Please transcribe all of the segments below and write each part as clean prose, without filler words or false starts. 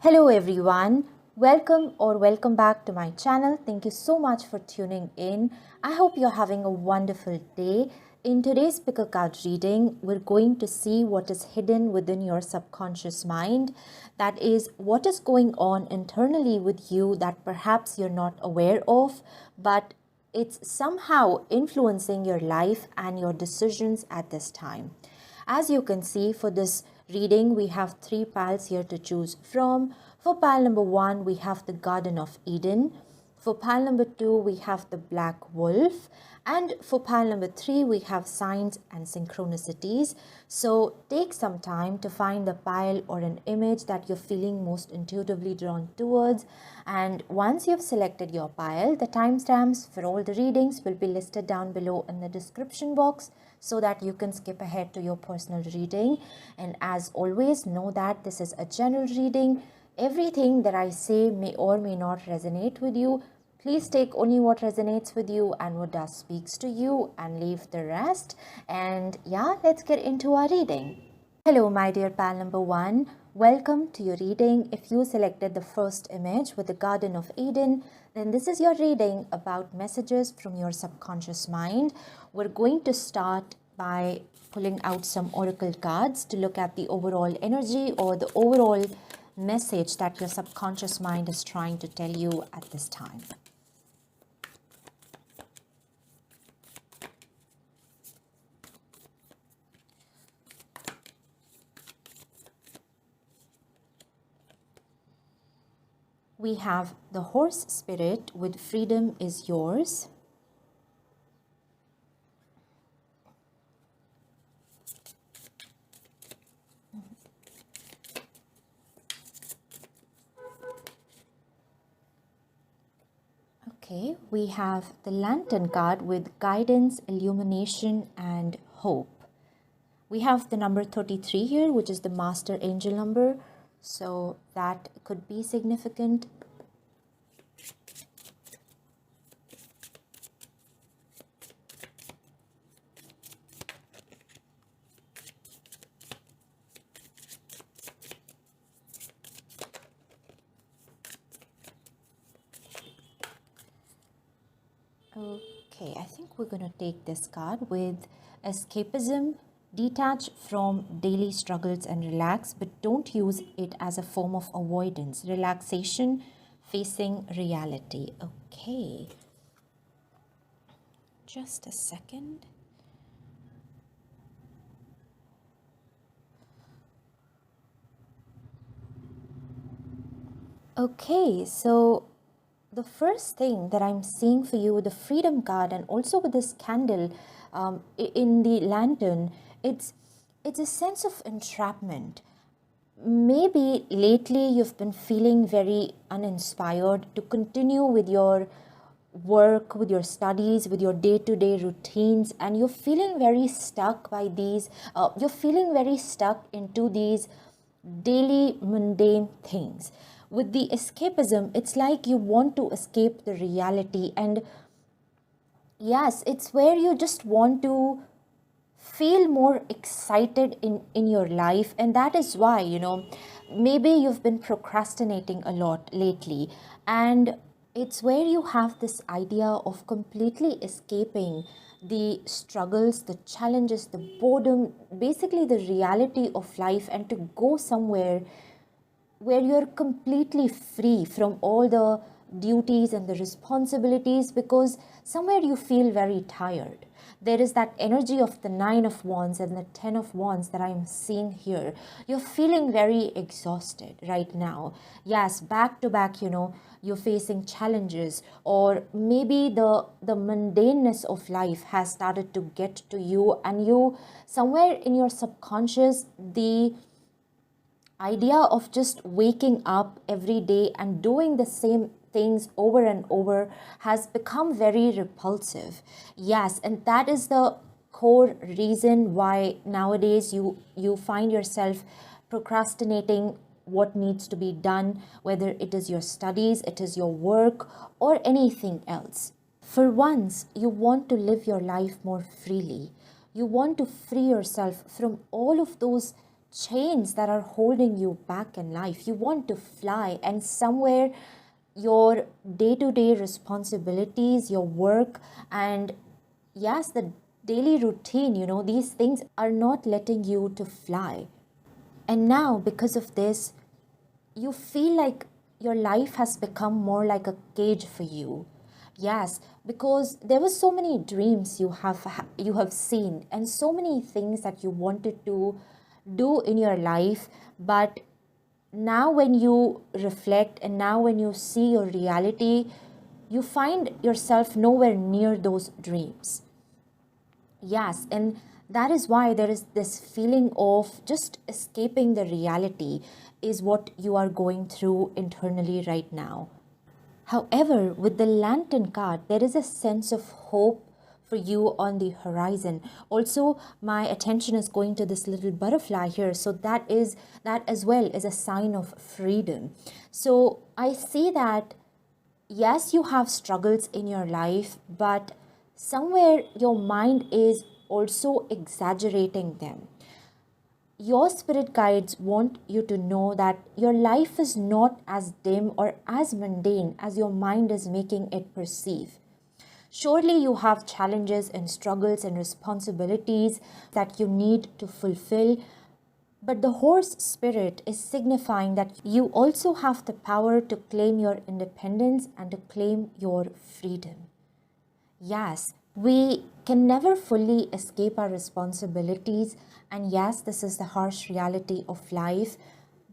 Hello everyone, welcome back to my channel. Thank you so much for tuning in. I hope you're having a wonderful day. In today's pickle card reading, we're going to see what is hidden within your subconscious mind. That is, what is going on internally with you that perhaps you're not aware of, but it's somehow influencing your life and your decisions at this time. As you can see, for this reading, we have three piles here to choose from. For pile number 1, we have the Garden of Eden. For pile number 2, we have the Black Wolf. And for pile number 3, we have Signs and Synchronicities. So take some time to find the pile or an image that you're feeling most intuitively drawn towards. And once you've selected your pile, the timestamps for all the readings will be listed down below in the description box, so that you can skip ahead to your personal reading. And as always, know that this is a general reading. Everything that I say may or may not resonate with you. Please take only what resonates with you and what does speaks to you, and leave the rest. And yeah, let's get into our reading. Hello my dear pal number 1. Welcome to your reading. If you selected the first image with the Garden of Eden, then this is your reading about messages from your subconscious mind. We're going to start by pulling out some oracle cards to look at the overall energy or the overall message that your subconscious mind is trying to tell you at this time. We have the Horse Spirit with Freedom is Yours. Okay, we have the Lantern card with Guidance, Illumination and Hope. We have the number 33 here, which is the Master Angel number. So that could be significant. Okay, I think we're going to take this card with Escapism. Detach from daily struggles and relax, but don't use it as a form of avoidance. Relaxation, facing reality. Okay. Just a second. Okay, so the first thing that I'm seeing for you with the Freedom card and also with this candle in the lantern, it's a sense of entrapment. Maybe lately you've been feeling very uninspired to continue with your work, with your studies, with your day-to-day routines, and you're feeling very stuck by these, you're feeling very stuck into these daily mundane things. With the escapism, it's like you want to escape the reality, and yes, it's where you just want to feel more excited in your life. And that is why, maybe you've been procrastinating a lot lately, and it's where you have this idea of completely escaping the struggles, the challenges, the boredom, basically the reality of life, and to go somewhere where you're completely free from all the duties and the responsibilities, because somewhere you feel very tired. There is that energy of the 9 of Wands and the 10 of Wands that I'm seeing here. You're feeling very exhausted right now. Yes, back to back, you're facing challenges, or maybe the mundaneness of life has started to get to you, and you, somewhere in your subconscious, the idea of just waking up every day and doing the same things over and over has become very repulsive. Yes, and that is the core reason why nowadays you find yourself procrastinating what needs to be done, whether it is your studies, it is your work, or anything else. For once, you want to live your life more freely. You want to free yourself from all of those chains that are holding you back in life. You want to fly, and somewhere your day-to-day responsibilities, your work, and yes, the daily routine, these things are not letting you to fly. And now, because of this, you feel like your life has become more like a cage for you. Yes, because there were so many dreams you have seen, and so many things that you wanted to do in your life, but now when you reflect and now when you see your reality, you find yourself nowhere near those dreams. Yes, and that is why there is this feeling of just escaping the reality is what you are going through internally right now. However, with the lantern card, there is a sense of hope for you on the horizon. Also, my attention is going to this little butterfly here. So that as well is a sign of freedom. So I see that yes, you have struggles in your life, but somewhere your mind is also exaggerating them. Your spirit guides want you to know that your life is not as dim or as mundane as your mind is making it perceive. Surely you have challenges and struggles and responsibilities that you need to fulfill, but the horse spirit is signifying that you also have the power to claim your independence and to claim your freedom. Yes, we can never fully escape our responsibilities, and yes, this is the harsh reality of life.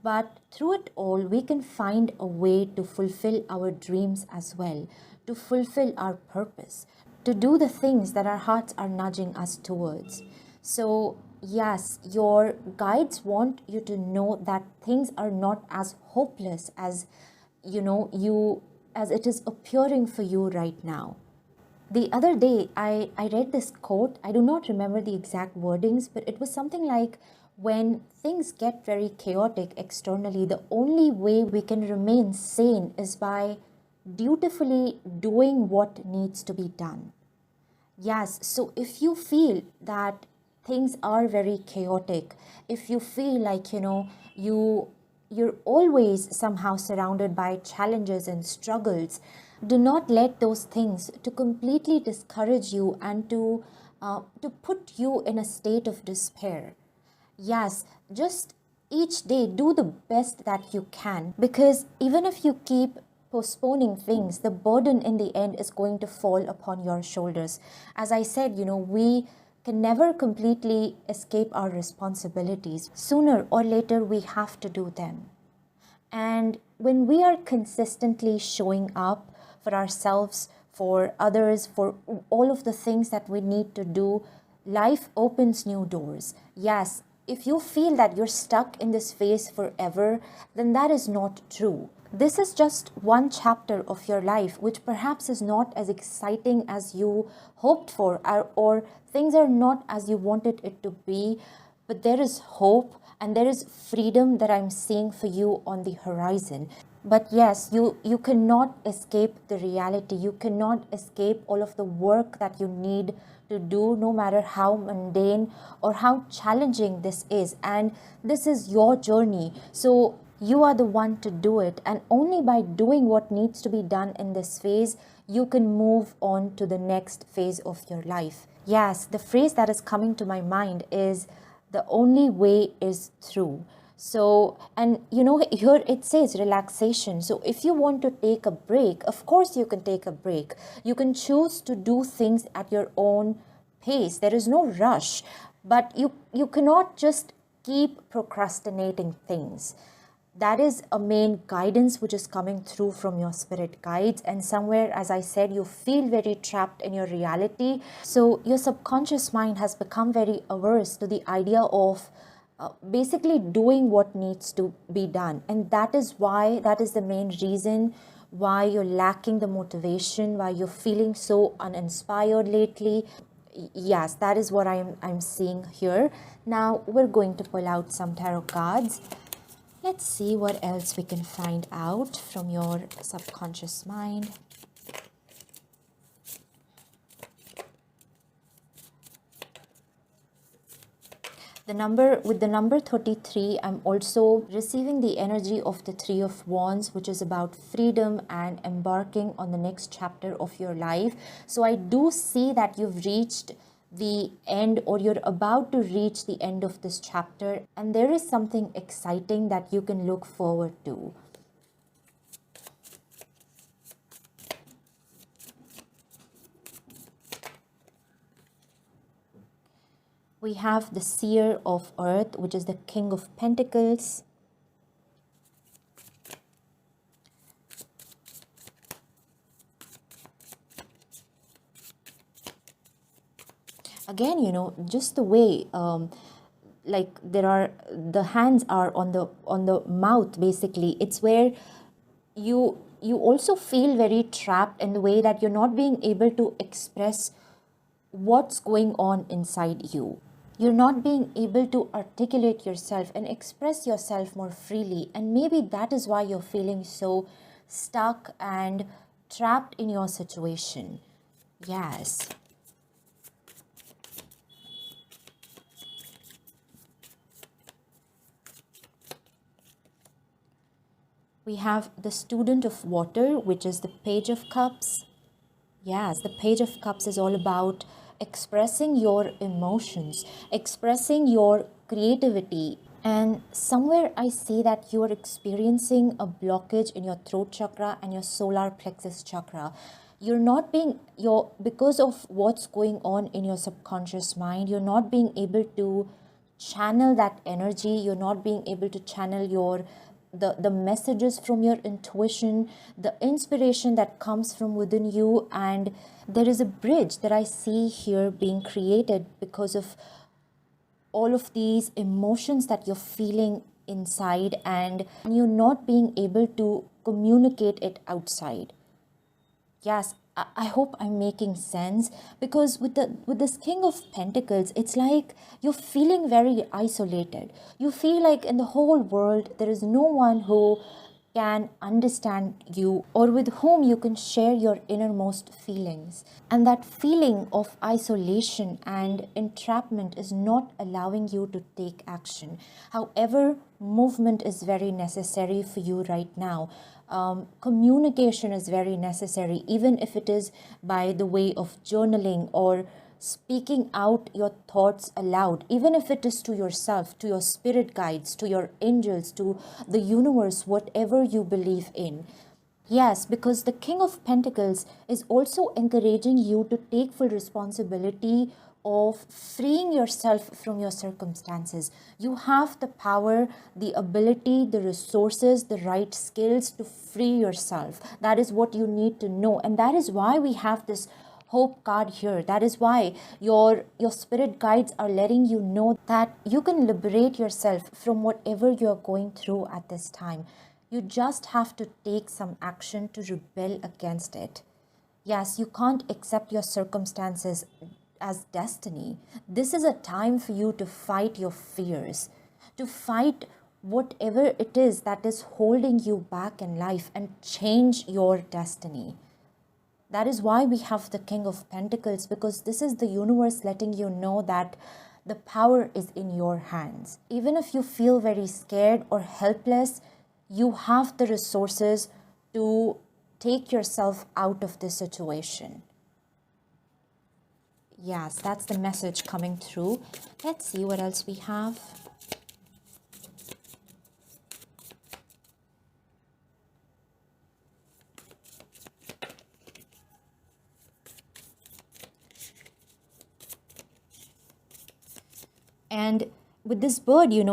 But through it all, we can find a way to fulfill our dreams as well, to fulfill our purpose, to do the things that our hearts are nudging us towards. So, yes, your guides want you to know that things are not as hopeless as as it is appearing for you right now. The other day, I read this quote. I do not remember the exact wordings, but it was something like, when things get very chaotic externally, the only way we can remain sane is by dutifully doing what needs to be done. Yes, so if you feel that things are very chaotic, if you feel like, you're always somehow surrounded by challenges and struggles, do not let those things to completely discourage you and to put you in a state of despair. Yes, just each day do the best that you can, because even if you keep postponing things, the burden in the end is going to fall upon your shoulders. As I said, we can never completely escape our responsibilities. Sooner or later, we have to do them. And when we are consistently showing up for ourselves, for others, for all of the things that we need to do, life opens new doors. Yes, if you feel that you're stuck in this phase forever, then that is not true. This is just one chapter of your life, which perhaps is not as exciting as you hoped for, or things are not as you wanted it to be, but there is hope and there is freedom that I'm seeing for you on the horizon. But yes, you cannot escape the reality. You cannot escape all of the work that you need to do, no matter how mundane or how challenging this is. And this is your journey. So you are the one to do it. And only by doing what needs to be done in this phase, you can move on to the next phase of your life. Yes, the phrase that is coming to my mind is, the only way is through. So, and here it says relaxation. So if you want to take a break, of course you can take a break. You can choose to do things at your own pace. There is no rush, but you cannot just keep procrastinating things. That is a main guidance which is coming through from your spirit guides. And somewhere, as I said, you feel very trapped in your reality. So your subconscious mind has become very averse to the idea of basically doing what needs to be done. And that is the main reason why you're lacking the motivation, why you're feeling so uninspired lately. Yes, that is what I'm seeing here. Now we're going to pull out some tarot cards. Let's see what else we can find out from your subconscious mind. With the number 33, I'm also receiving the energy of the Three of Wands, which is about freedom and embarking on the next chapter of your life. So I do see that you've reached the end, or you're about to reach the end of this chapter, and there is something exciting that you can look forward to. We have the Seer of Earth, which is the King of Pentacles. Again, just the way, like the hands are on the mouth, basically. It's where you also feel very trapped in the way that you're not being able to express what's going on inside you. You're not being able to articulate yourself and express yourself more freely. And maybe that is why you're feeling so stuck and trapped in your situation. Yes. We have the Student of Water, which is the Page of Cups. Yes, the Page of Cups is all about expressing your emotions, expressing your creativity. And somewhere I see that you are experiencing a blockage in your throat chakra and your solar plexus chakra. Because of what's going on in your subconscious mind, you're not being able to channel that energy. You're not being able to channel the messages from your intuition, the inspiration that comes from within you. And there is a bridge that I see here being created because of all of these emotions that you're feeling inside, and you're not being able to communicate it outside. Yes, I hope I'm making sense, because with this King of Pentacles, it's like you're feeling very isolated. You feel like in the whole world there is no one who can understand you, or with whom you can share your innermost feelings. And that feeling of isolation and entrapment is not allowing you to take action. However, movement is very necessary for you right now. Communication is very necessary, even if it is by the way of journaling or speaking out your thoughts aloud, even if it is to yourself, to your spirit guides, to your angels, to the universe, whatever you believe in. Yes, because the King of Pentacles is also encouraging you to take full responsibility of freeing yourself from your circumstances. You have the power, the ability, the resources, the right skills to free yourself. That is what you need to know. And that is why we have this hope card here. That is why your spirit guides are letting you know that you can liberate yourself from whatever you're going through at this time. You just have to take some action to rebel against it. Yes, you can't accept your circumstances as destiny. This is a time for you to fight your fears, to fight whatever it is that is holding you back in life and change your destiny. That is why we have the King of Pentacles, because this is the universe letting you know that the power is in your hands. Even if you feel very scared or helpless, you have the resources to take yourself out of this situation. Yes, that's the message coming through. Let's see what else we have. And with this bird, it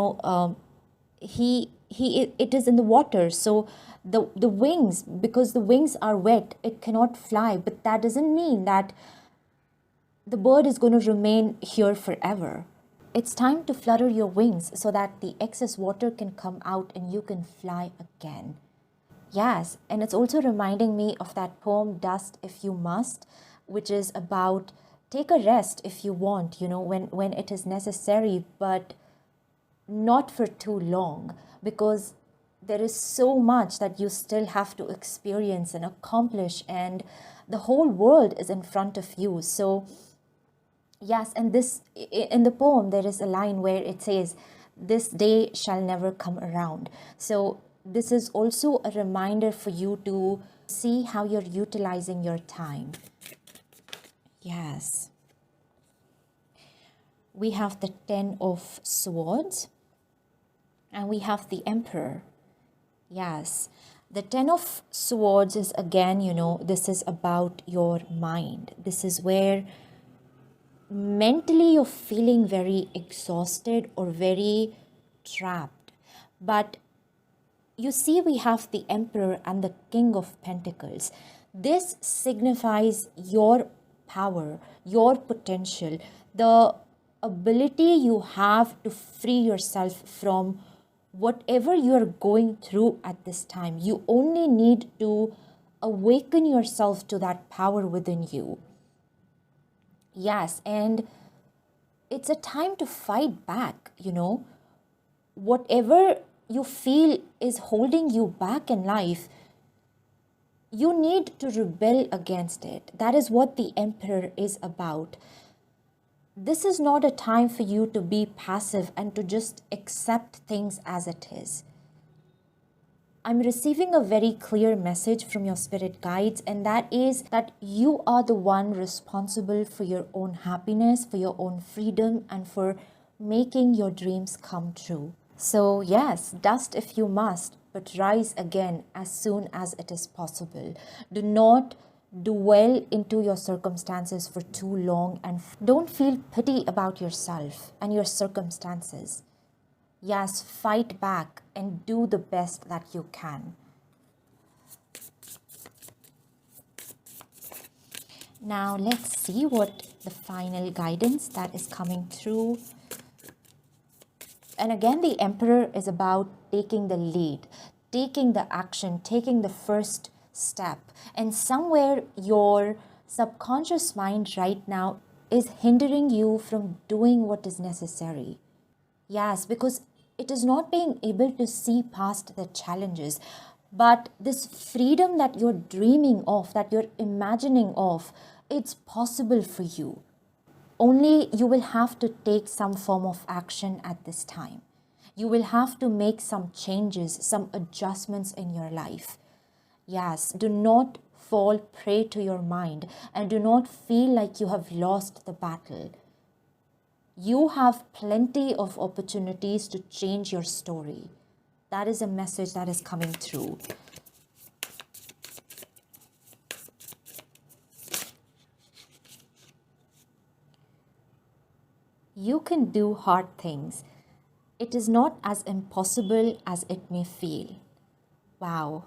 is in the water, so the wings, because the wings are wet, it cannot fly. But that doesn't mean that the bird is going to remain here forever. It's time to flutter your wings so that the excess water can come out and you can fly again. Yes, and it's also reminding me of that poem, Dust If You Must, which is about take a rest if you want, when it is necessary, but not for too long, because there is so much that you still have to experience and accomplish, and the whole world is in front of you. So Yes, and this in the poem there is a line where it says, "This day shall never come around." So this is also a reminder for you to see how you're utilizing your time. Yes. We have the Ten of Swords and we have the Emperor. Yes. The Ten of Swords is again, this is about your mind. This is where mentally you're feeling very exhausted or very trapped. But you see, we have the Emperor and the King of Pentacles. This signifies your power, your potential, the ability you have to free yourself from whatever you're going through at this time. You only need to awaken yourself to that power within you. Yes, and it's a time to fight back, Whatever you feel is holding you back in life, you need to rebel against it. That is what the Emperor is about. This is not a time for you to be passive and to just accept things as it is. I'm receiving a very clear message from your spirit guides, and that is that you are the one responsible for your own happiness, for your own freedom, and for making your dreams come true. So yes, dust if you must, but rise again as soon as it is possible. Do not dwell into your circumstances for too long, and don't feel pity about yourself and your circumstances. Yes, fight back and do the best that you can. Now let's see what the final guidance that is coming through. And again, the Emperor is about taking the lead, taking the action, taking the first step. And somewhere your subconscious mind right now is hindering you from doing what is necessary. Yes, because it is not being able to see past the challenges. But this freedom that you're dreaming of, that you're imagining of, it's possible for you. Only you will have to take some form of action at this time. You will have to make some changes, some adjustments in your life. Yes, do not fall prey to your mind and do not feel like you have lost the battle. You have plenty of opportunities to change your story. That is a message that is coming through. You can do hard things. It is not as impossible as it may feel. Wow.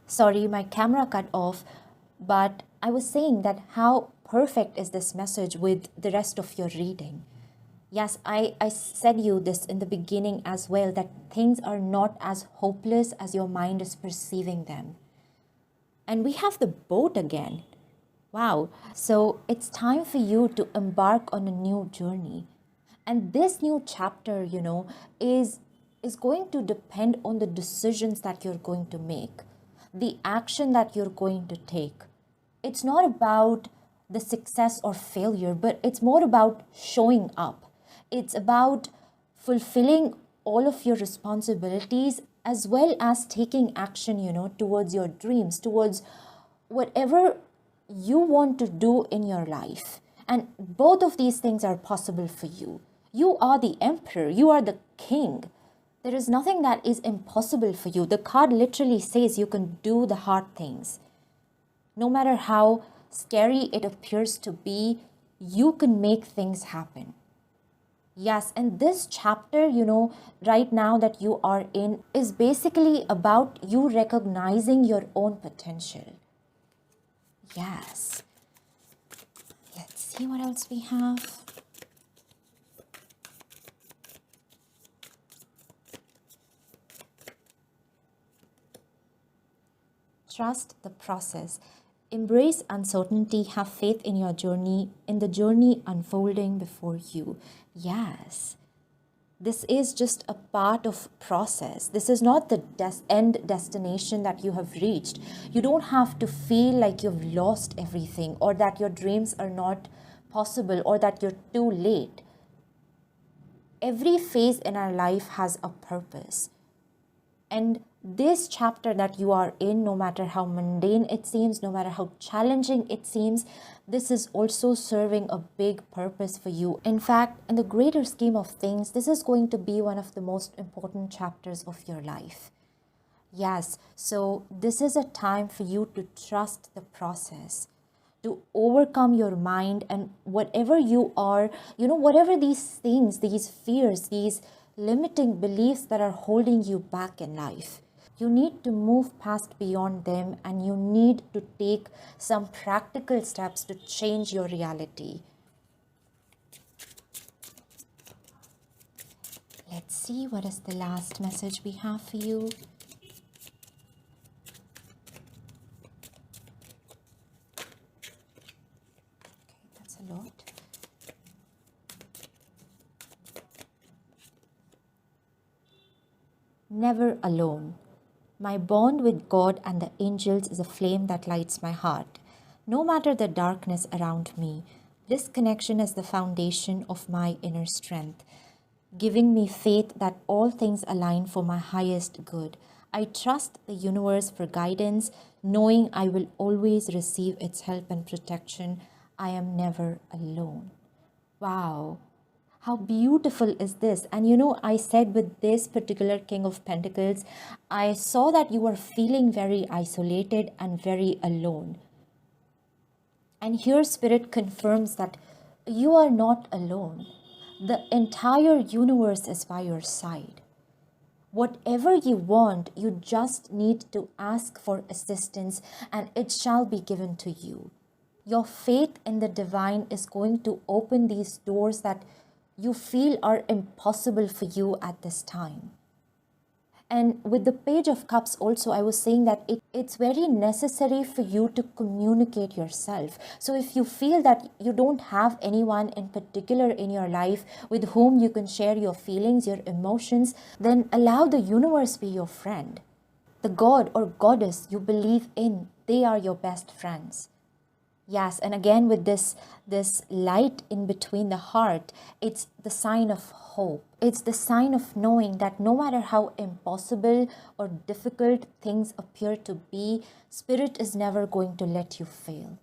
Sorry, my camera cut off, but I was saying that how perfect is this message with the rest of your reading. Yes, I said you this in the beginning as well, that things are not as hopeless as your mind is perceiving them. And we have the boat again. Wow. So it's time for you to embark on a new journey. And this new chapter, is going to depend on the decisions that you're going to make, the action that you're going to take. It's not about the success or failure, but it's more about showing up. It's about fulfilling all of your responsibilities as well as taking action, towards your dreams, towards whatever you want to do in your life. And both of these things are possible for you. You are the Emperor. You are the King. There is nothing that is impossible for you. The card literally says you can do the hard things. No matter how scary it appears to be, you can make things happen. Yes, and this chapter, right now that you are in is basically about you recognizing your own potential. Yes. Let's see what else we have. Trust the process. Embrace uncertainty. Have faith in your journey, in the journey unfolding before you. Yes. This is just a part of process. This is not the end destination that you have reached. You don't have to feel like you've lost everything, or that your dreams are not possible, or that you're too late. Every phase in our life has a purpose. And this chapter that you are in, no matter how mundane it seems, no matter how challenging it seems, this is also serving a big purpose for you. In fact, in the greater scheme of things, this is going to be one of the most important chapters of your life. Yes, so this is a time for you to trust the process, to overcome your mind and whatever you are, whatever these things, these fears, these limiting beliefs that are holding you back in life. You need to move past beyond them, and you need to take some practical steps to change your reality. Let's see what is the last message we have for you. Okay, that's a lot. Never alone. My bond with God and the angels is a flame that lights my heart. No matter the darkness around me, this connection is the foundation of my inner strength, giving me faith that all things align for my highest good. I trust the universe for guidance, knowing I will always receive its help and protection. I am never alone. Wow. How beautiful is this? And I said with this particular King of Pentacles, I saw that you were feeling very isolated and very alone. And here Spirit confirms that you are not alone. The entire universe is by your side. Whatever you want, you just need to ask for assistance, and it shall be given to you. Your faith in the divine is going to open these doors that you feel are impossible for you at this time. And with the Page of Cups also, I was saying that it's very necessary for you to communicate yourself. So if you feel that you don't have anyone in particular in your life with whom you can share your feelings, your emotions, then allow the universe be your friend. The god or goddess you believe in, they are your best friends. Yes, and again with this light in between the heart, it's the sign of hope. It's the sign of knowing that no matter how impossible or difficult things appear to be, Spirit is never going to let you fail.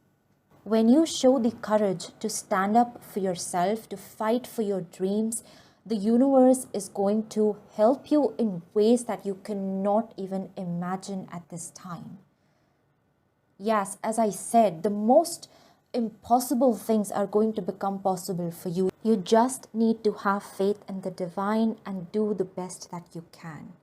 When you show the courage to stand up for yourself, to fight for your dreams, the universe is going to help you in ways that you cannot even imagine at this time. Yes, as I said, the most impossible things are going to become possible for you. You just need to have faith in the divine and do the best that you can.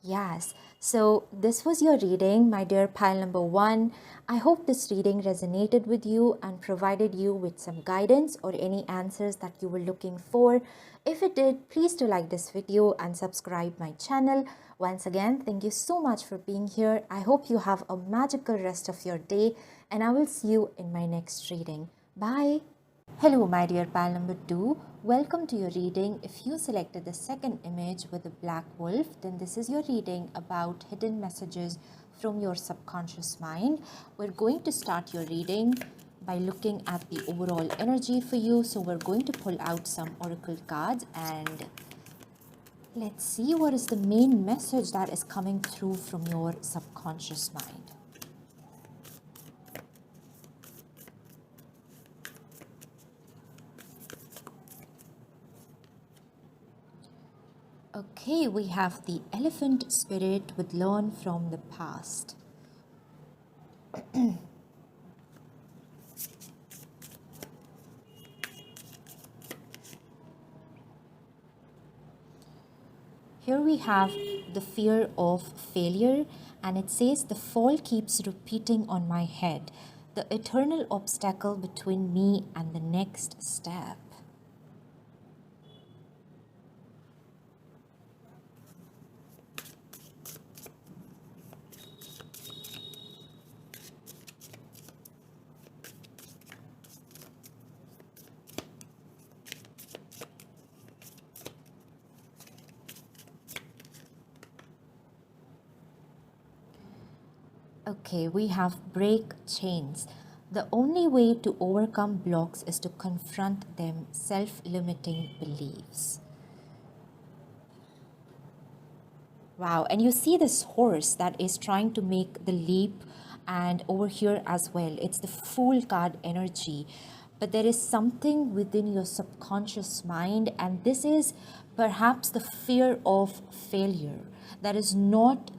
Yes, so this was your reading, my dear pile number 1. I hope this reading resonated with you and provided you with some guidance or any answers that you were looking for. If it did, please do like this video and subscribe my channel. Once again, thank you so much for being here. I hope you have a magical rest of your day, and I will see you in my next reading. Bye. Hello my dear pal number 2, welcome to your reading. If you selected the second image with the black wolf, then this is your reading about hidden messages from your subconscious mind. We're going to start your reading by looking at the overall energy for you. So we're going to pull out some oracle cards and let's see what is the main message that is coming through from your subconscious mind. Okay, we have the elephant spirit with learn from the past. Here we have the fear of failure, and it says the fall keeps repeating on my head, the eternal obstacle between me and the next step. Okay, we have break chains. The only way to overcome blocks is to confront them, self-limiting beliefs. Wow, and you see this horse that is trying to make the leap, and over here as well, it's the Fool card energy. But there is something within your subconscious mind, and this is perhaps the fear of failure that is not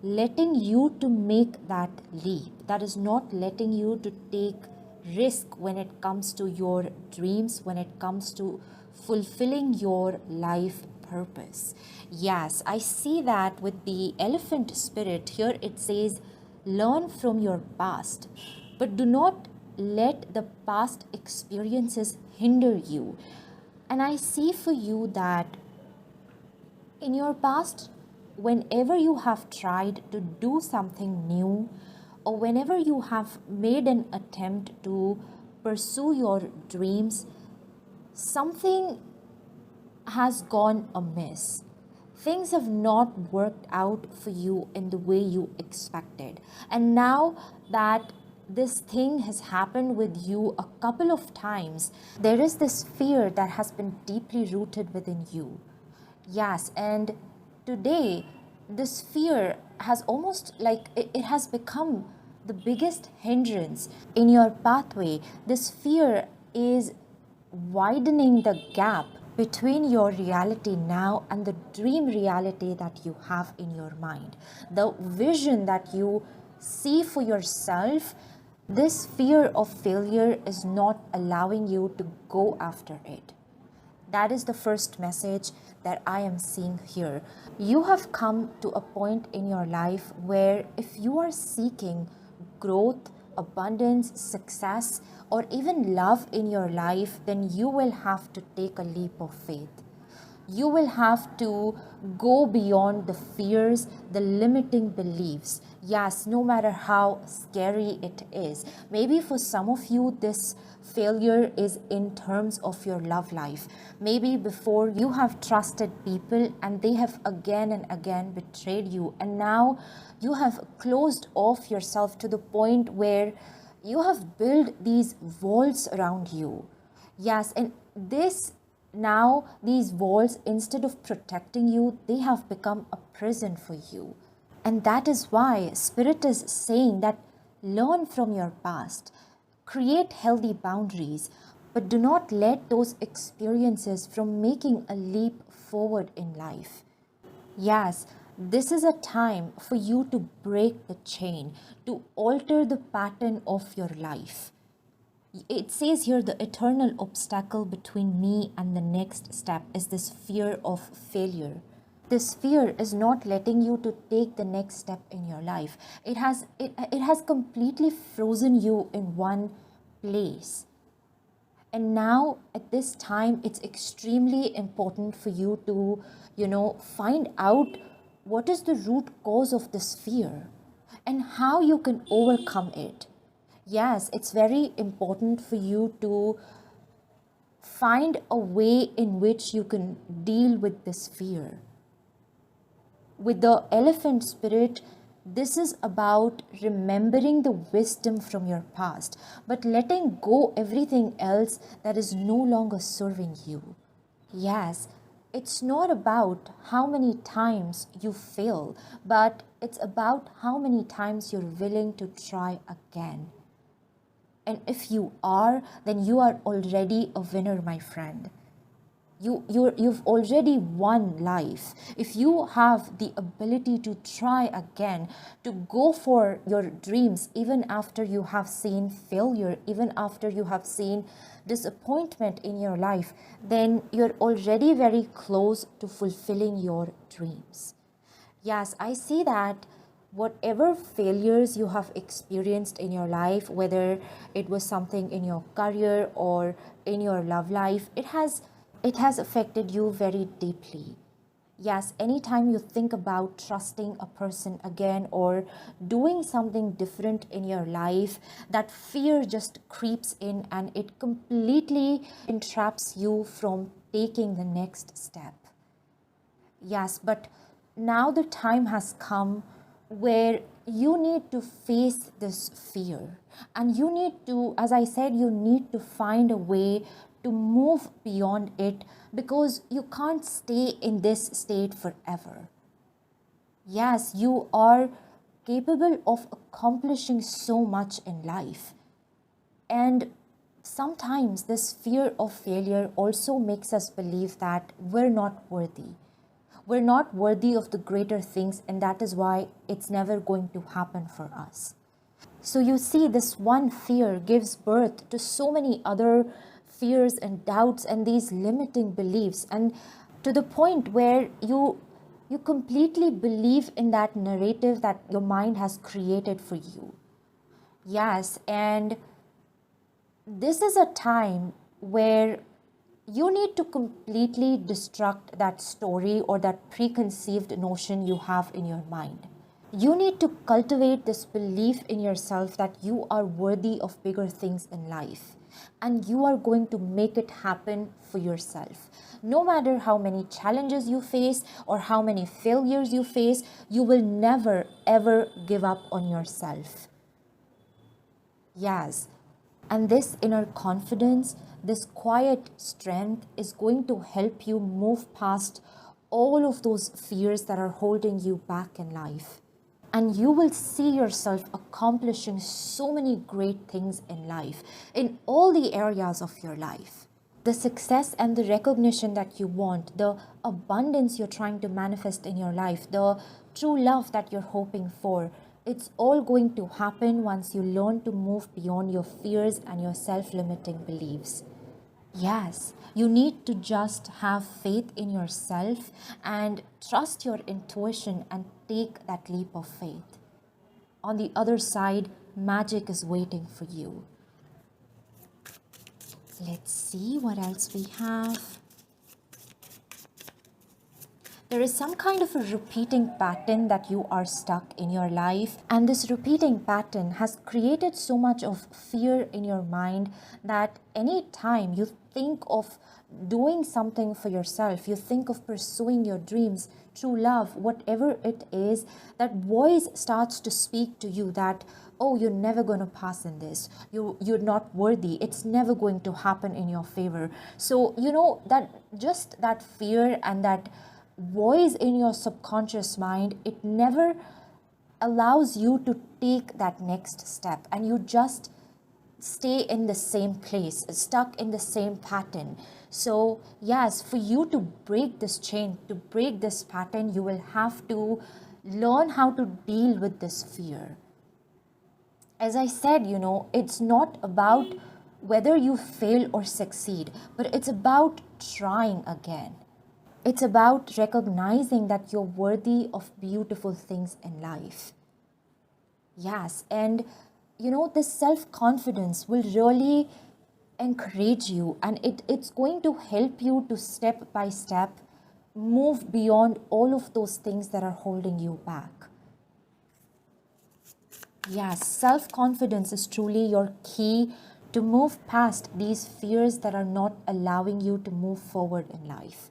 letting you to make that leap, that is not letting you to take risk when it comes to your dreams, when it comes to fulfilling your life purpose. Yes, I see that with the elephant spirit here. It says learn from your past, but do not let the past experiences hinder you. And I see for you that in your past, whenever you have tried to do something new, or whenever you have made an attempt to pursue your dreams, something has gone amiss. Things have not worked out for you in the way you expected. And now that this thing has happened with you a couple of times, there is this fear that has been deeply rooted within you. Yes, and today this fear has almost like it has become the biggest hindrance in your pathway. This fear is widening the gap between your reality now and the dream reality that you have in your mind. The vision that you see for yourself, this fear of failure is not allowing you to go after it. That is the first message that I am seeing here. You have come to a point in your life where if you are seeking growth, abundance, success, or even love in your life, then you will have to take a leap of faith. You will have to go beyond the fears, the limiting beliefs. Yes, no matter how scary it is. Maybe for some of you, this failure is in terms of your love life. Maybe before you have trusted people and they have again and again betrayed you, and now you have closed off yourself to the point where you have built these walls around you. Yes, and this now these walls, instead of protecting you, they have become a prison for you. And that is why Spirit is saying that learn from your past, create healthy boundaries, but do not let those experiences from making a leap forward in life. Yes, this is a time for you to break the chain, to alter the pattern of your life. It says here the eternal obstacle between me and the next step is this fear of failure. This fear is not letting you to take the next step in your life. It has completely frozen you in one place. And now at this time, it's extremely important for you to, find out what is the root cause of this fear and how you can overcome it. Yes, it's very important for you to find a way in which you can deal with this fear. With the elephant spirit, this is about remembering the wisdom from your past, but letting go everything else that is no longer serving you. Yes, it's not about how many times you fail, but it's about how many times you're willing to try again. And if you are, then you are already a winner, my friend. You've already won life. If you have the ability to try again, to go for your dreams, even after you have seen failure, even after you have seen disappointment in your life, then you're already very close to fulfilling your dreams. Yes, I see that whatever failures you have experienced in your life, whether it was something in your career or in your love life, it has affected you very deeply. Yes, anytime you think about trusting a person again or doing something different in your life, that fear just creeps in and it completely entraps you from taking the next step. Yes, but now the time has come where you need to face this fear, and you need to, as I said, you need to find a way to move beyond it, because you can't stay in this state forever. Yes, you are capable of accomplishing so much in life. And sometimes this fear of failure also makes us believe that we're not worthy. We're not worthy of the greater things, and that is why it's never going to happen for us. So you see, this one fear gives birth to so many other fears and doubts and these limiting beliefs, and to the point where you completely believe in that narrative that your mind has created for you. Yes, and this is a time where you need to completely destruct that story or that preconceived notion you have in your mind. You need to cultivate this belief in yourself that you are worthy of bigger things in life, and you are going to make it happen for yourself. No matter how many challenges you face or how many failures you face, you will never ever give up on yourself. Yes, and this inner confidence, this quiet strength is going to help you move past all of those fears that are holding you back in life. And you will see yourself accomplishing so many great things in life, in all the areas of your life. The success and the recognition that you want, the abundance you're trying to manifest in your life, the true love that you're hoping for, it's all going to happen once you learn to move beyond your fears and your self-limiting beliefs. Yes, you need to just have faith in yourself and trust your intuition and take that leap of faith. On the other side, magic is waiting for you. Let's see what else we have. There is some kind of a repeating pattern that you are stuck in your life, and this repeating pattern has created so much of fear in your mind that any time you think of doing something for yourself, you think of pursuing your dreams, true love, whatever it is, that voice starts to speak to you that, oh, you're never going to pass in this, you're not worthy, it's never going to happen in your favor. So that just that fear and that voice in your subconscious mind, it never allows you to take that next step, and you just stay in the same place, stuck in the same pattern. So yes, for you to break this chain, to break this pattern, you will have to learn how to deal with this fear. As I said, it's not about whether you fail or succeed, but it's about trying again. It's about recognizing that you're worthy of beautiful things in life. Yes, and this self-confidence will really encourage you, and it's going to help you to step by step move beyond all of those things that are holding you back. Yes, self-confidence is truly your key to move past these fears that are not allowing you to move forward in life.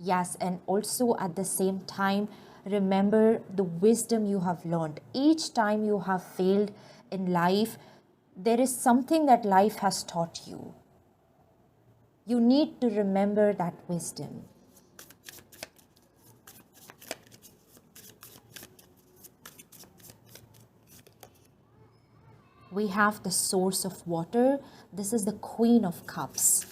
Yes, and also at the same time, remember the wisdom you have learned. Each time you have failed in life, there is something that life has taught you. You need to remember that wisdom. We have the source of water. This is the Queen of Cups.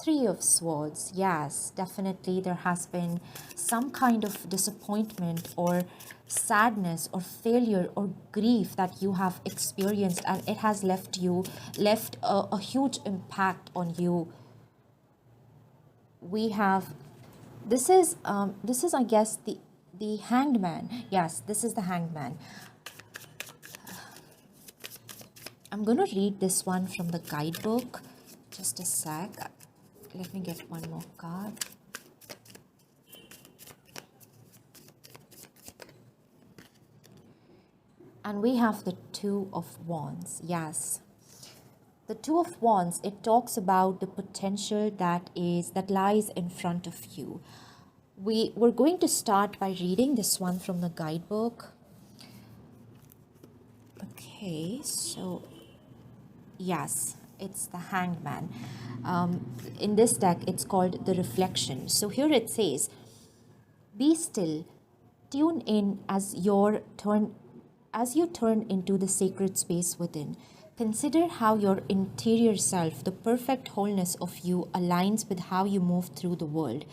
Three of Swords. Yes, definitely there has been some kind of disappointment or sadness or failure or grief that you have experienced, and it has left a huge impact on you. We have this is I guess the Hanged Man. Yes, this is the Hanged Man. I'm gonna read this one from the guidebook. Just a sec. Let me get one more card. And we have the Two of Wands. Yes. The Two of Wands, it talks about the potential that lies in front of you. We're going to start by reading this one from the guidebook. Okay, so yes, it's the Hanged Man. In this deck, it's called the Reflection. So here it says, be still, tune in as you turn into the sacred space within. Consider how your interior self, the perfect wholeness of you, aligns with how you move through the world.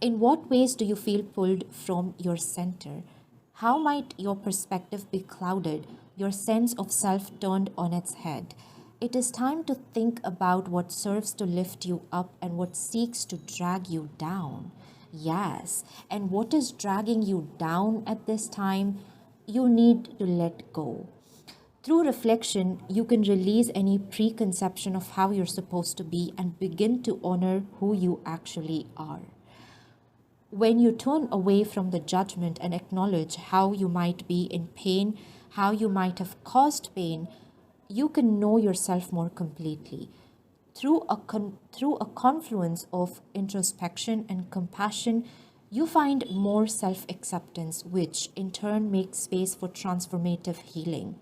In what ways do you feel pulled from your center? How might your perspective be clouded, your sense of self turned on its head? It is time to think about what serves to lift you up and what seeks to drag you down. Yes, and what is dragging you down at this time? You need to let go. Through reflection, you can release any preconception of how you're supposed to be and begin to honor who you actually are. When you turn away from the judgment and acknowledge how you might be in pain, how you might have caused pain, you can know yourself more completely. Through a confluence of introspection and compassion, you find more self-acceptance, which in turn makes space for transformative healing.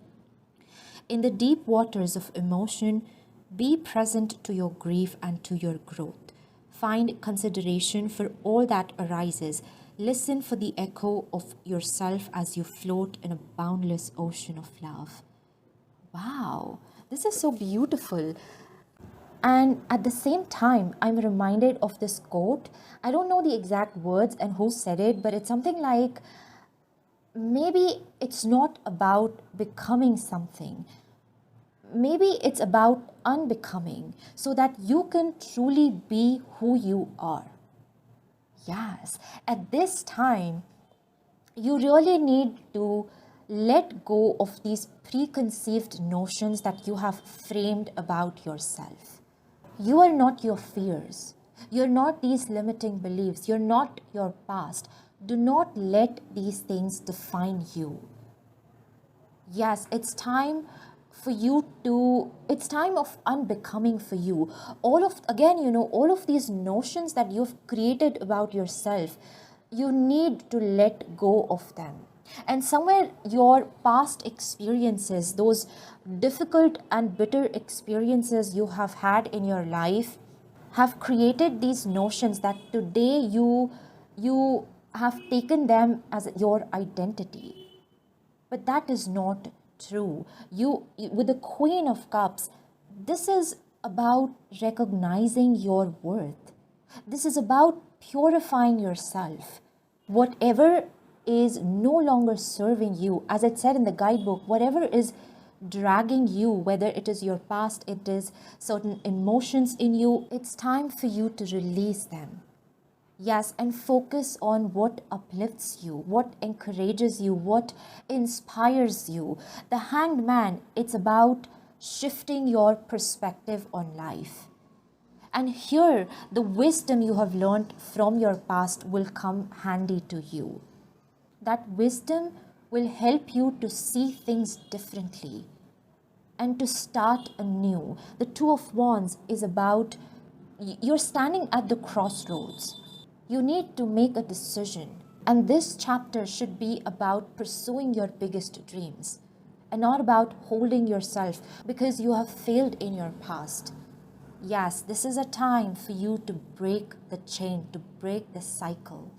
In the deep waters of emotion, be present to your grief and to your growth. Find consideration for all that arises. Listen for the echo of yourself as you float in a boundless ocean of love. Wow, this is so beautiful. And at the same time, I'm reminded of this quote. I don't know the exact words and who said it, but it's something like, maybe it's not about becoming something. Maybe it's about unbecoming so that you can truly be who you are. Yes, at this time, you really need to let go of these preconceived notions that you have framed about yourself. You are not your fears. You're not these limiting beliefs. You're not your past. Do not let these things define you. Yes, it's time it's time of unbecoming for you. All of these notions that you've created about yourself, you need to let go of them. And somewhere your past experiences, those difficult and bitter experiences you have had in your life, have created these notions that today you have taken them as your identity. But that is not true. With the Queen of Cups, this is about recognizing your worth. This is about purifying yourself. Whatever is no longer serving you, as it said in the guidebook, whatever is dragging you, whether it is your past, it is certain emotions in you, it's time for you to release them. Yes, and focus on what uplifts you, what encourages you, what inspires you. The Hanged Man, it's about shifting your perspective on life. And here, the wisdom you have learned from your past will come handy to you. That wisdom will help you to see things differently and to start anew. The Two of Wands is about, you're standing at the crossroads. You need to make a decision. And this chapter should be about pursuing your biggest dreams and not about holding yourself because you have failed in your past. Yes, this is a time for you to break the chain, to break the cycle.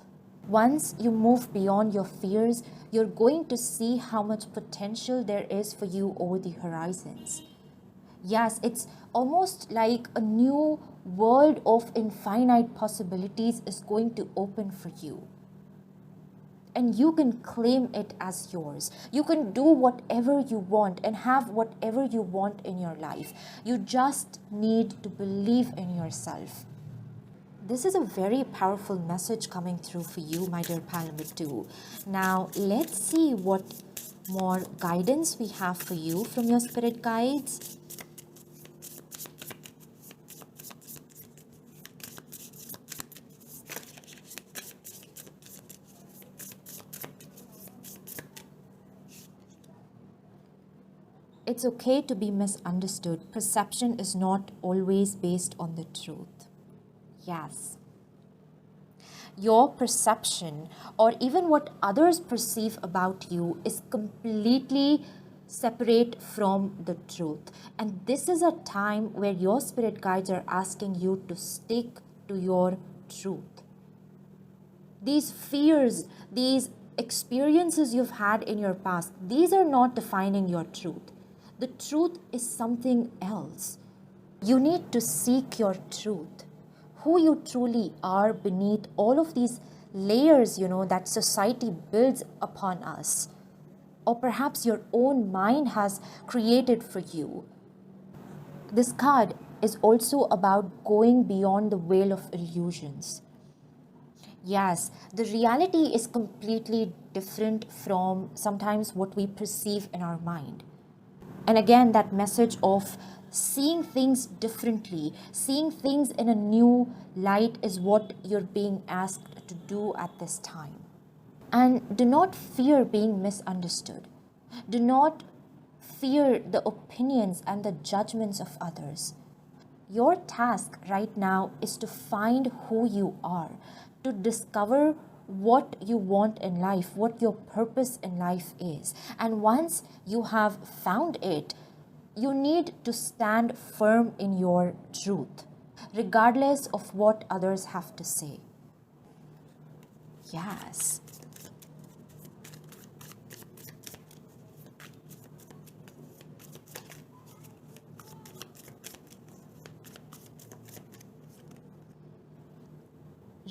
Once you move beyond your fears, you're going to see how much potential there is for you over the horizons. Yes, it's almost like a new world of infinite possibilities is going to open for you. And you can claim it as yours. You can do whatever you want and have whatever you want in your life. You just need to believe in yourself. This is a very powerful message coming through for you, my dear pal number 2. Now, let's see what more guidance we have for you from your spirit guides. it's okay to be misunderstood. Perception is not always based on the truth. Yes. Your perception or even what others perceive about you is completely separate from the truth. And this is a time where your spirit guides are asking you to stick to your truth. These fears, these experiences you've had in your past, these are not defining your truth. The truth is something else. You need to seek your truth, who you truly are beneath all of these layers, that society builds upon us, or perhaps your own mind has created for you. This card is also about going beyond the veil of illusions. Yes, the reality is completely different from sometimes what we perceive in our mind. And again, that message of seeing things differently, seeing things in a new light is what you're being asked to do at this time. And do not fear being misunderstood. Do not fear the opinions and the judgments of others. Your task right now is to find who you are, to discover what you want in life, what your purpose in life is. And once you have found it, you need to stand firm in your truth, regardless of what others have to say. Yes.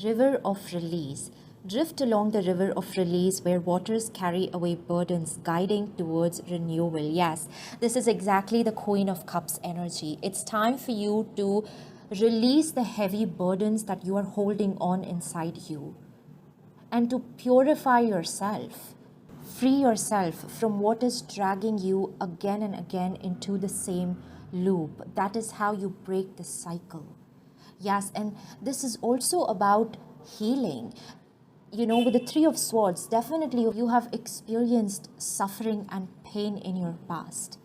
River of Release. Drift along the river of release where waters carry away burdens, guiding towards renewal. Yes, this is exactly the Queen of Cups energy. It's time for you to release the heavy burdens that you are holding on inside you and to purify yourself. Free yourself from what is dragging you again and again into the same loop. That is how you break the cycle. Yes, and this is also about healing. With the Three of Swords, definitely you have experienced suffering and pain in your past.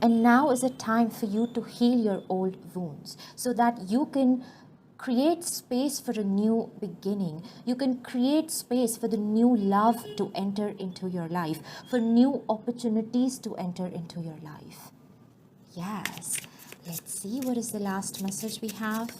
And now is a time for you to heal your old wounds so that you can create space for a new beginning. You can create space for the new love to enter into your life, for new opportunities to enter into your life. Yes. Let's see, what is the last message we have?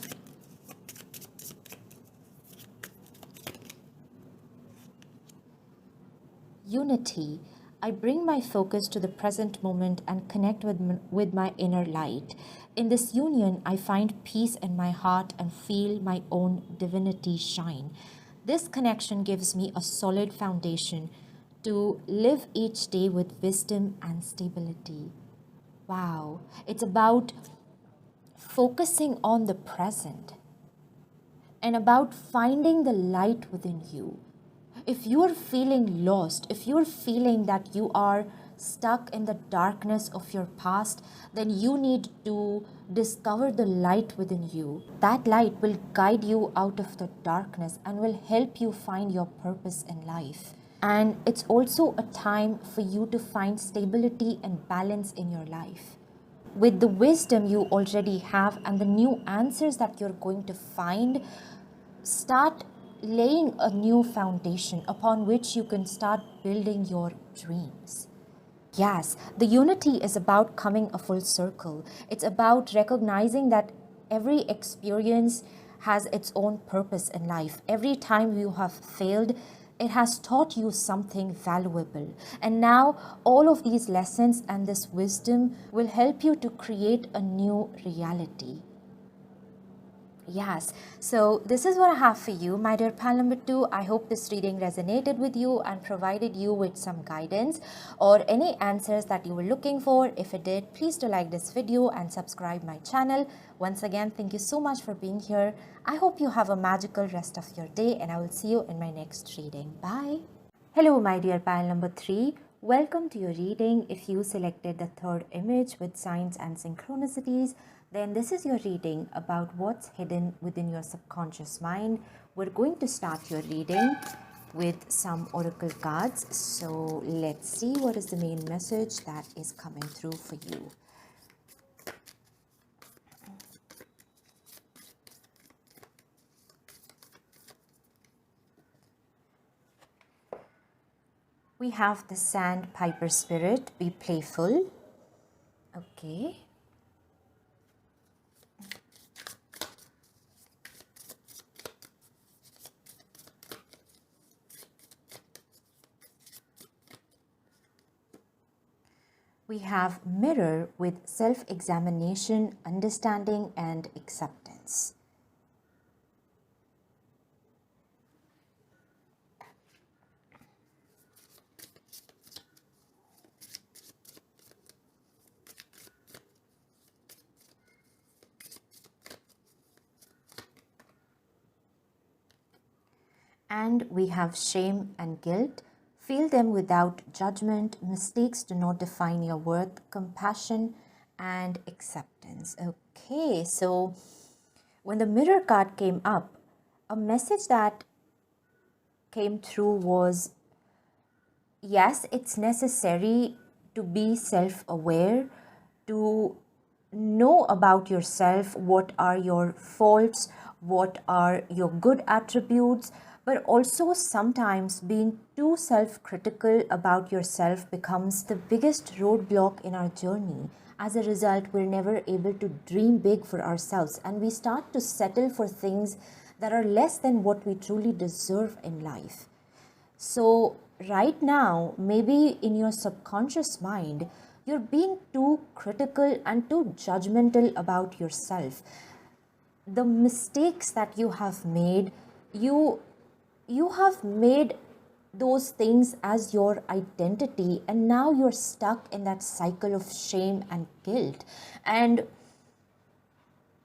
Unity. I bring my focus to the present moment and connect with my inner light. In this union, I find peace in my heart and feel my own divinity shine. This connection gives me a solid foundation to live each day with wisdom and stability. Wow, it's about focusing on the present and about finding the light within you. If you're feeling lost, if you're feeling that you are stuck in the darkness of your past, then you need to discover the light within you. That light will guide you out of the darkness and will help you find your purpose in life. And it's also a time for you to find stability and balance in your life. With the wisdom you already have and the new answers that you're going to find, start laying a new foundation upon which you can start building your dreams. Yes, the unity is about coming a full circle. It's about recognizing that every experience has its own purpose in life. Every time you have failed, it has taught you something valuable. And now all of these lessons and this wisdom will help you to create a new reality. Yes, so this is what I have for you, my dear pal number 2. I hope this reading resonated with you and provided you with some guidance or any answers that you were looking for. If it did, please do like this video and subscribe my channel. Once again, thank you so much for being here. I hope you have a magical rest of your day and I will see you in my next reading. Bye. Hello, my dear pal number 3. Welcome to your reading. If you selected the third image with signs and synchronicities, then this is your reading about what's hidden within your subconscious mind. We're going to start your reading with some oracle cards. So let's see what is the main message that is coming through for you. We have the Sandpiper Spirit, be playful. Okay. We have Mirror with self-examination, understanding and acceptance. And we have Shame and Guilt. Feel them without judgment. Mistakes do not define your worth. Compassion and acceptance. Okay, so when the Mirror card came up, a message that came through was, yes, it's necessary to be self-aware, to know about yourself, what are your faults, what are your good attributes, but also sometimes being too self-critical about yourself becomes the biggest roadblock in our journey. As a result, we're never able to dream big for ourselves, and we start to settle for things that are less than what we truly deserve in life. So right now, maybe in your subconscious mind, you're being too critical and too judgmental about yourself. The mistakes that you have made, you have made those things as your identity, and now you're stuck in that cycle of shame and guilt. And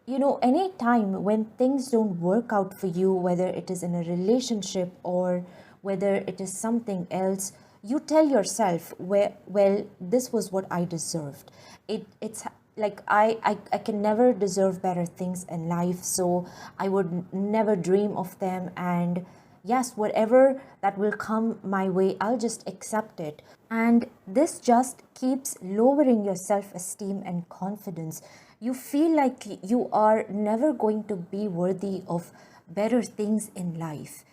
any time when things don't work out for you, whether it is in a relationship or whether it is something else, you tell yourself, well, this was what I deserved. It's like I can never deserve better things in life, so I would never dream of them, and yes, whatever that will come my way, I'll just accept it. And this just keeps lowering your self-esteem and confidence. You feel like you are never going to be worthy of better things in life.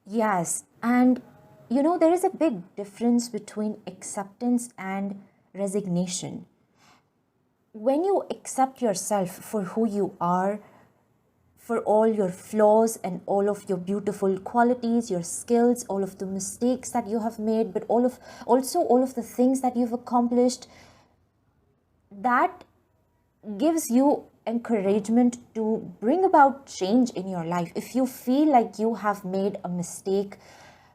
Yes, and there is a big difference between acceptance and resignation. When you accept yourself for who you are, for all your flaws and all of your beautiful qualities, your skills, all of the mistakes that you have made, but also all of the things that you've accomplished, that gives you encouragement to bring about change in your life. If you feel like you have made a mistake,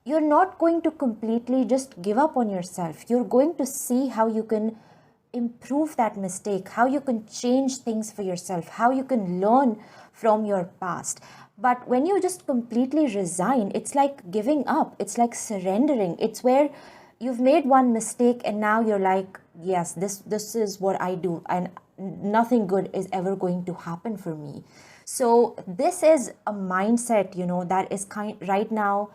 you're not going to completely just give up on yourself. You're going to see how you can improve that mistake, how you can change things for yourself, how you can learn from your past. But when you just completely resign, it's like giving up, it's like surrendering. It's where you've made one mistake and now you're like, yes, this is what I do, and nothing good is ever going to happen for me. So this is a mindset, that is right now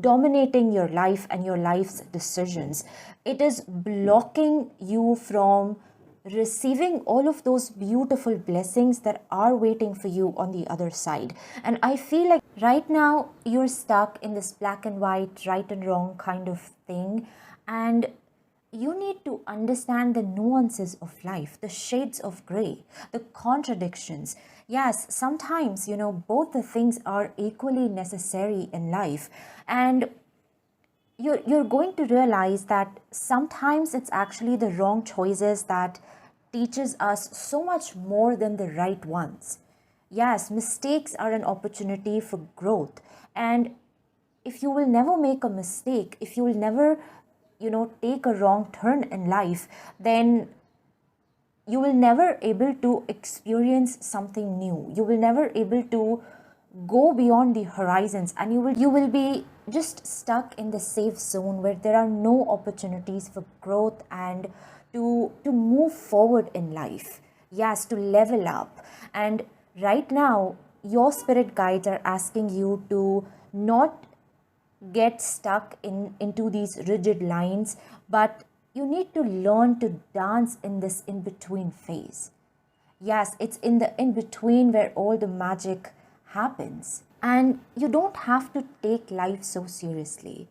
dominating your life and your life's decisions. It is blocking you from receiving all of those beautiful blessings that are waiting for you on the other side. And I feel like right now you're stuck in this black and white, right and wrong kind of thing, and you need to understand the nuances of life, the shades of gray, the contradictions. Yes, sometimes, both the things are equally necessary in life. And you're going to realize that sometimes it's actually the wrong choices that teaches us so much more than the right ones. Yes, mistakes are an opportunity for growth. And if you will never make a mistake, if you will never take a wrong turn in life, then you will never able to experience something new. You will never able to go beyond the horizons, and you will be just stuck in the safe zone where there are no opportunities for growth and to move forward in life. Yes, to level up. And right now your spirit guides are asking you to not get stuck into these rigid lines, but you need to learn to dance in this in-between phase. Yes, it's in the in-between where all the magic happens. And you don't have to take life so seriously.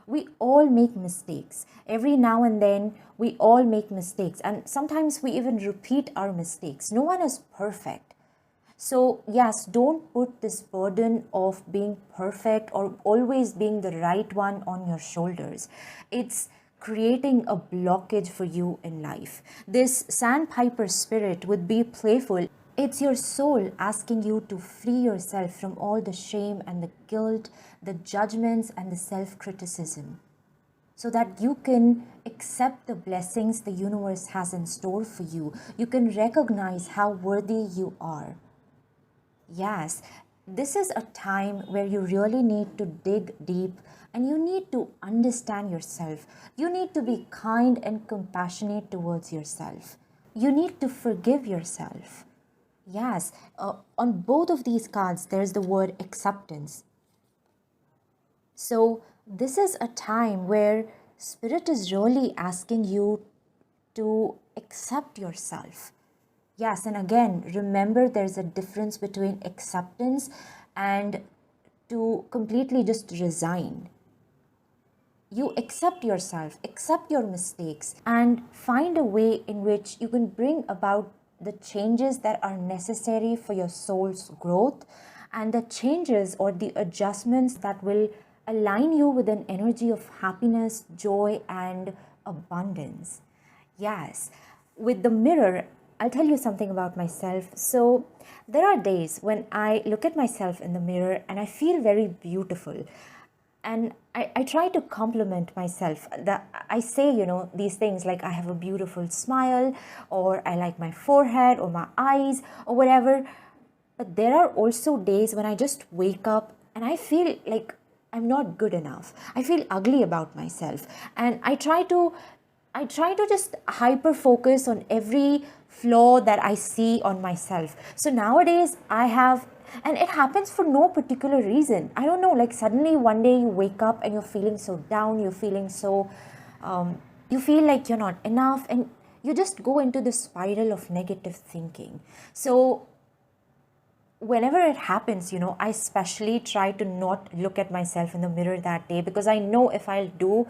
We all make mistakes. Every now and then, we all make mistakes. And sometimes we even repeat our mistakes. No one is perfect. So, yes, don't put this burden of being perfect or always being the right one on your shoulders. It's creating a blockage for you in life. This sandpiper spirit would be playful. It's your soul asking you to free yourself from all the shame and the guilt, the judgments and the self-criticism, so that you can accept the blessings the universe has in store for you. You can recognize how worthy you are. Yes, this is a time where you really need to dig deep and you need to understand yourself. You need to be kind and compassionate towards yourself. You need to forgive yourself. Yes, on both of these cards, there's the word acceptance. So this is a time where Spirit is really asking you to accept yourself. Yes, and again, remember there's a difference between acceptance and to completely just resign. You accept yourself, accept your mistakes, and find a way in which you can bring about the changes that are necessary for your soul's growth and the changes or the adjustments that will align you with an energy of happiness, joy, and abundance. Yes, with the mirror, I'll tell you something about myself. So there are days when I look at myself in the mirror and I feel very beautiful. And I try to compliment myself. I say, these things like I have a beautiful smile, or I like my forehead or my eyes or whatever. But there are also days when I just wake up and I feel like I'm not good enough. I feel ugly about myself. And I try to just hyper focus on every flaw that I see on myself. So nowadays and it happens for no particular reason. I don't know, like suddenly one day you wake up and you're feeling so down, you're feeling so, you feel like you're not enough, and you just go into this spiral of negative thinking. So whenever it happens, I especially try to not look at myself in the mirror that day, because I know if I'll do,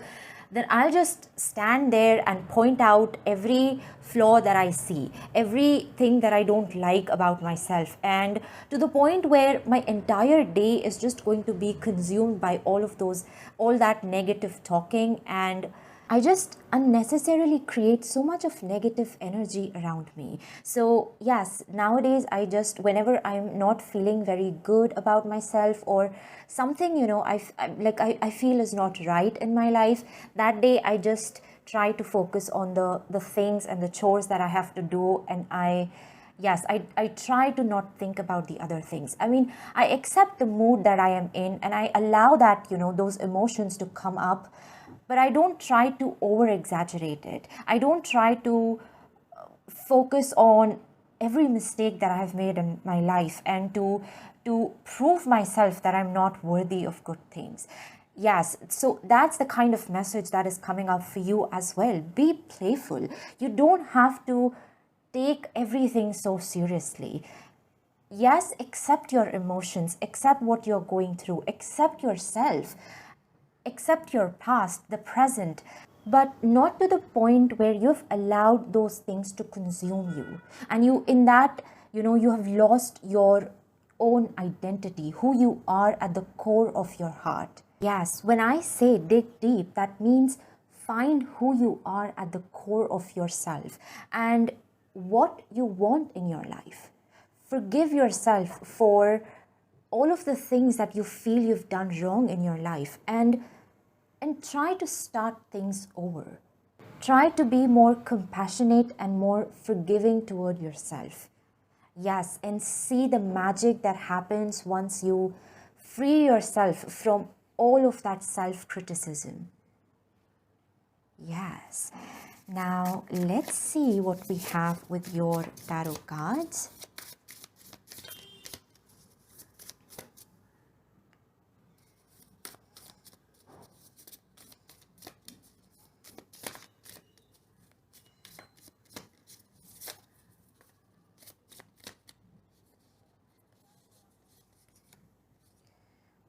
then I'll just stand there and point out every flaw that I see, everything that I don't like about myself, and to the point where my entire day is just going to be consumed by all that negative talking, and I just unnecessarily create so much of negative energy around me. So yes, nowadays whenever I'm not feeling very good about myself, or something, I feel is not right in my life, that day I just try to focus on the things and the chores that I have to do, and I try to not think about the other things. I mean, I accept the mood that I am in, and I allow that, those emotions to come up, but I don't try to over-exaggerate it. I don't try to focus on every mistake that I have made in my life and to prove myself that I'm not worthy of good things. Yes, so that's the kind of message that is coming up for you as well. Be playful. You don't have to take everything so seriously. Yes, accept your emotions, accept what you're going through, accept yourself. Accept your past, the present, but not to the point where you've allowed those things to consume you. And you have lost your own identity, who you are at the core of your heart. Yes, when I say dig deep, that means find who you are at the core of yourself and what you want in your life. Forgive yourself for all of the things that you feel you've done wrong in your life, and try to start things over. Try to be more compassionate and more forgiving toward yourself. Yes, and see the magic that happens once you free yourself from all of that self-criticism. Yes. Now, let's see what we have with your tarot cards.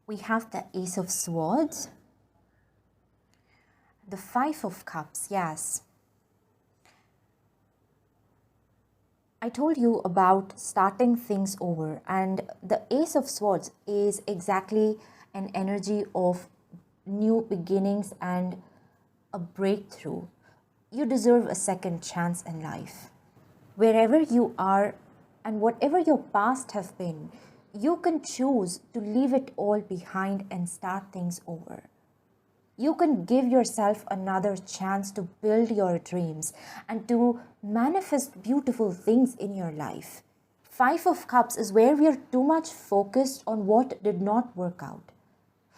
We have the Ace of Swords, the Five of Cups, yes. I told you about starting things over, and the Ace of Swords is exactly an energy of new beginnings and a breakthrough. You deserve a second chance in life. Wherever you are and whatever your past have been, you can choose to leave it all behind and start things over. You can give yourself another chance to build your dreams and to manifest beautiful things in your life. Five of Cups is where we are too much focused on what did not work out.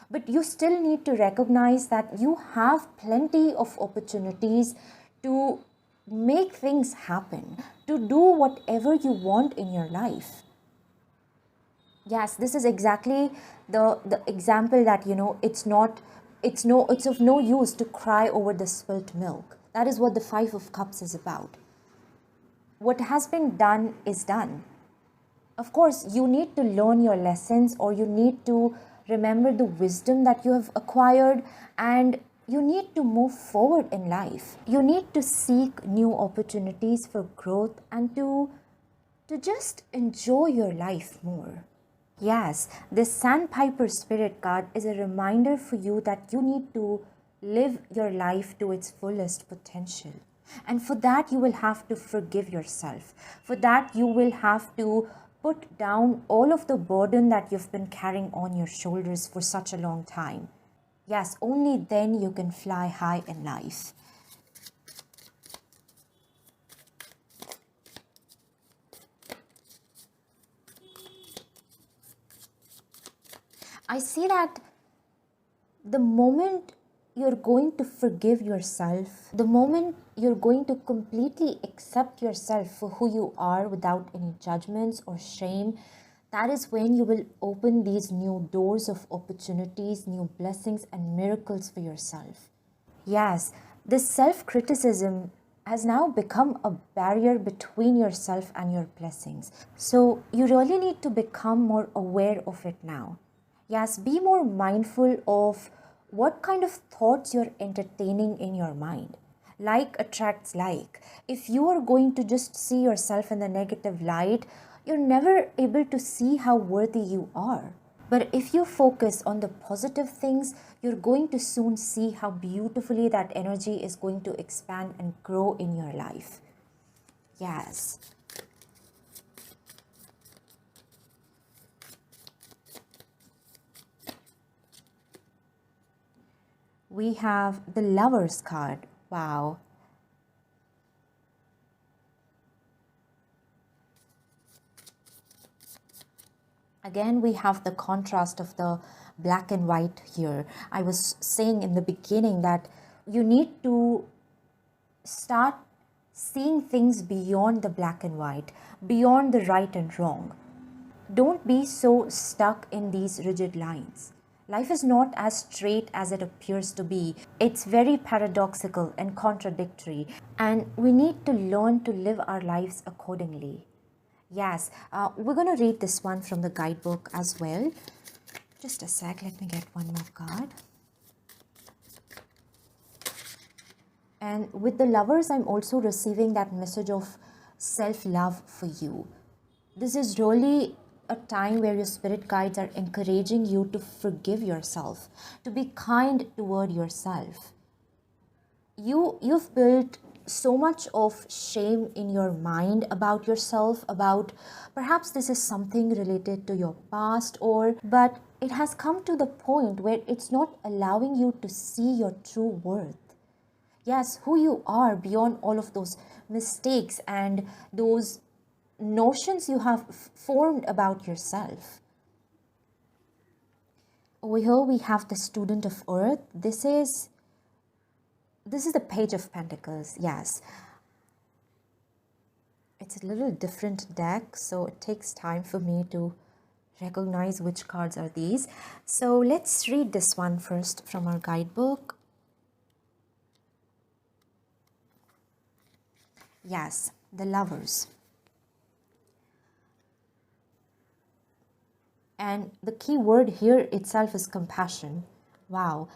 But you still need to recognize that you have plenty of opportunities to make things happen, to do whatever you want in your life. Yes, this is exactly the example that, it's of no use to cry over the spilt milk. That is what the Five of Cups is about. What has been done is done. Of course, you need to learn your lessons, or you need to remember the wisdom that you have acquired, and you need to move forward in life. You need to seek new opportunities for growth and to just enjoy your life more. Yes, this Sandpiper Spirit card is a reminder for you that you need to live your life to its fullest potential. And for that, you will have to forgive yourself. For that, you will have to put down all of the burden that you've been carrying on your shoulders for such a long time. Yes, only then you can fly high in life. I see that the moment you're going to forgive yourself, the moment you're going to completely accept yourself for who you are without any judgments or shame, that is when you will open these new doors of opportunities, new blessings and miracles for yourself. Yes, this self-criticism has now become a barrier between yourself and your blessings. So you really need to become more aware of it now. Yes, be more mindful of what kind of thoughts you're entertaining in your mind. Like attracts like. If you are going to just see yourself in the negative light, you're never able to see how worthy you are. But if you focus on the positive things, you're going to soon see how beautifully that energy is going to expand and grow in your life. Yes. We have the Lovers card. Wow. Again, we have the contrast of the black and white here. I was saying in the beginning that you need to start seeing things beyond the black and white, beyond the right and wrong. Don't be so stuck in these rigid lines. Life is not as straight as it appears to be. It's very paradoxical and contradictory, and we need to learn to live our lives accordingly. Yes, we're going to read this one from the guidebook as well. Just a sec, let me get one more card. And with the Lovers, I'm also receiving that message of self-love for you. This is really a time where your spirit guides are encouraging you to forgive yourself, to be kind toward yourself. You've built so much of shame in your mind about yourself, about perhaps this is something related to your past, but it has come to the point where it's not allowing you to see your true worth. Yes, who you are beyond all of those mistakes and those notions you have formed about yourself. Over here we have the Student of Earth. This is the Page of Pentacles. Yes, it's a little different deck, so it takes time for me to recognize which cards are these. So let's read this one first from our guidebook. Yes, the Lovers. And the key word here itself is compassion. Wow.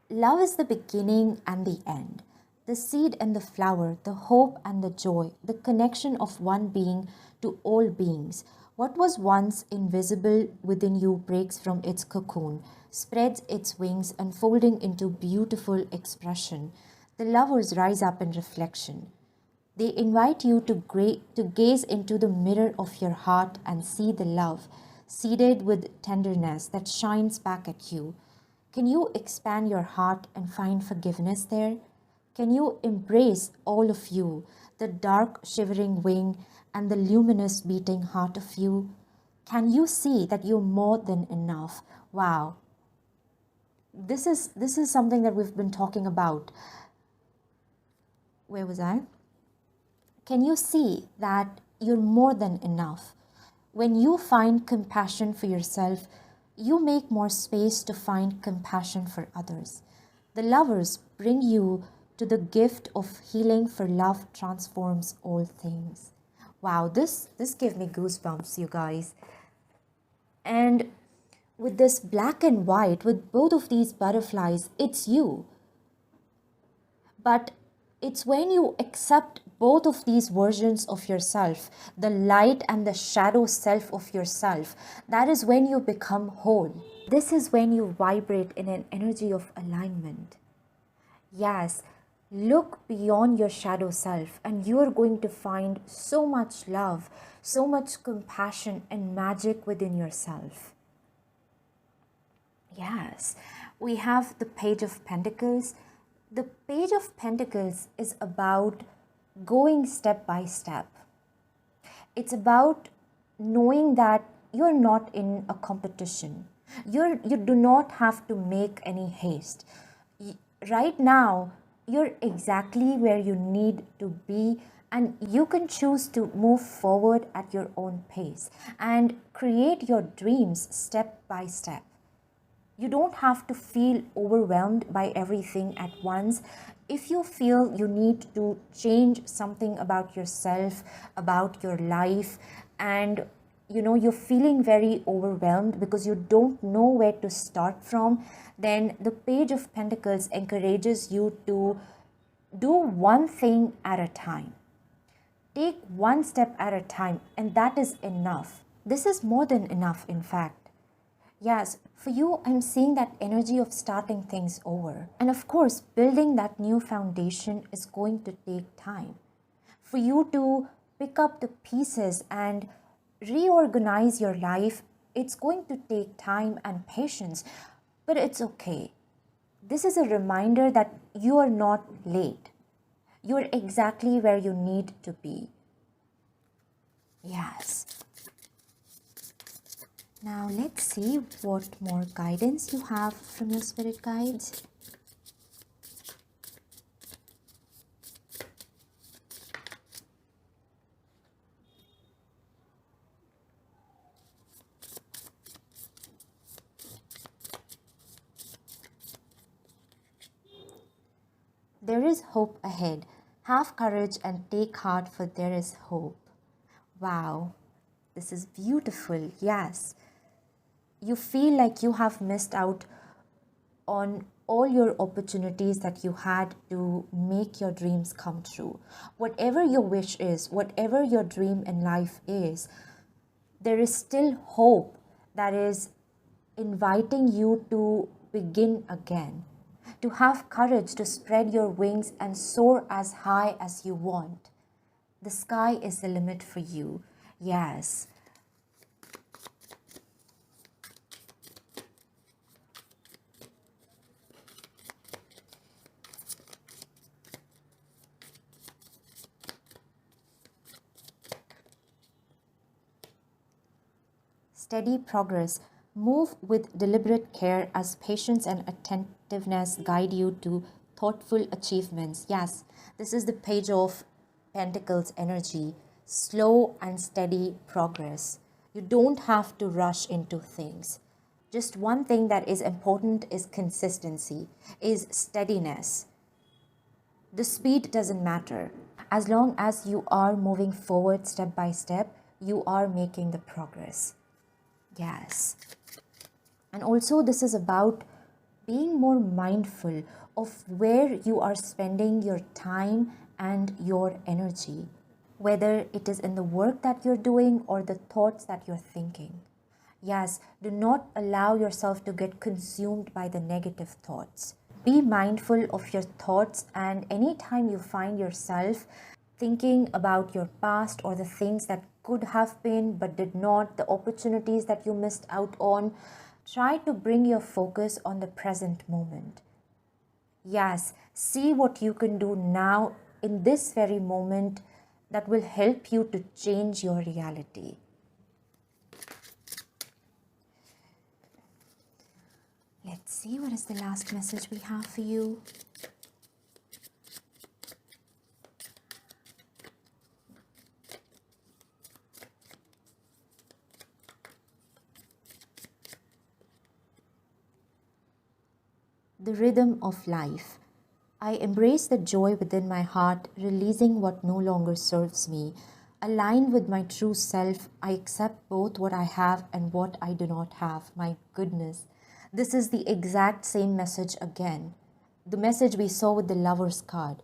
Love is the beginning and the end, the seed and the flower, the hope and the joy, the connection of one being to all beings. What was once invisible within you breaks from its cocoon, spreads its wings, unfolding into beautiful expression. The lovers rise up in reflection. They invite you to gaze into the mirror of your heart and see the love, seeded with tenderness that shines back at you. Can you expand your heart and find forgiveness there? Can you embrace all of you, the dark shivering wing and the luminous beating heart of you? Can you see that you're more than enough? Wow. This is something that we've been talking about. Where was I? Can you see that you're more than enough? When you find compassion for yourself, you make more space to find compassion for others. The lovers bring you to the gift of healing, for love transforms all things. Wow, this gave me goosebumps, you guys. And with this black and white, with both of these butterflies, it's you. But it's when you accept both of these versions of yourself, the light and the shadow self of yourself, that is when you become whole. This is when you vibrate in an energy of alignment. Yes, look beyond your shadow self and you are going to find so much love, so much compassion and magic within yourself. Yes, we have the Page of Pentacles. The Page of Pentacles is about going step by step. It's about knowing that you're not in a competition. You do not have to make any haste. Right now, you're exactly where you need to be, and you can choose to move forward at your own pace and create your dreams step by step. You don't have to feel overwhelmed by everything at once. If you feel you need to change something about yourself, about your life, and you're feeling very overwhelmed because you don't know where to start from, then the Page of Pentacles encourages you to do one thing at a time. Take one step at a time, and that is enough. This is more than enough, in fact. Yes, for you, I'm seeing that energy of starting things over. And of course, building that new foundation is going to take time. For you to pick up the pieces and reorganize your life, it's going to take time and patience, but it's okay. This is a reminder that you are not late. You're exactly where you need to be. Yes. Now let's see what more guidance you have from your spirit guides. There is hope ahead. Have courage and take heart, for there is hope. Wow, this is beautiful. Yes. You feel like you have missed out on all your opportunities that you had to make your dreams come true. Whatever your wish is, whatever your dream in life is, there is still hope that is inviting you to begin again, to have courage to spread your wings and soar as high as you want. The sky is the limit for you. Yes. Steady progress. Move with deliberate care as patience and attentiveness guide you to thoughtful achievements. Yes, this is the Page of Pentacles energy. Slow and steady progress. You don't have to rush into things. Just one thing that is important is consistency, is steadiness. The speed doesn't matter. As long as you are moving forward step by step, you are making the progress. Yes. And also, this is about being more mindful of where you are spending your time and your energy, whether it is in the work that you're doing or the thoughts that you're thinking. Yes, do not allow yourself to get consumed by the negative thoughts. Be mindful of your thoughts, and anytime you find yourself thinking about your past or the things that could have been but did not, the opportunities that you missed out on, try to bring your focus on the present moment. Yes, see what you can do now in this very moment that will help you to change your reality. Let's see, what is the last message we have for you? The rhythm of life. I embrace the joy within my heart, releasing what no longer serves me. Aligned with my true self, I accept both what I have and what I do not have. My goodness. This is the exact same message again. The message we saw with the Lover's card.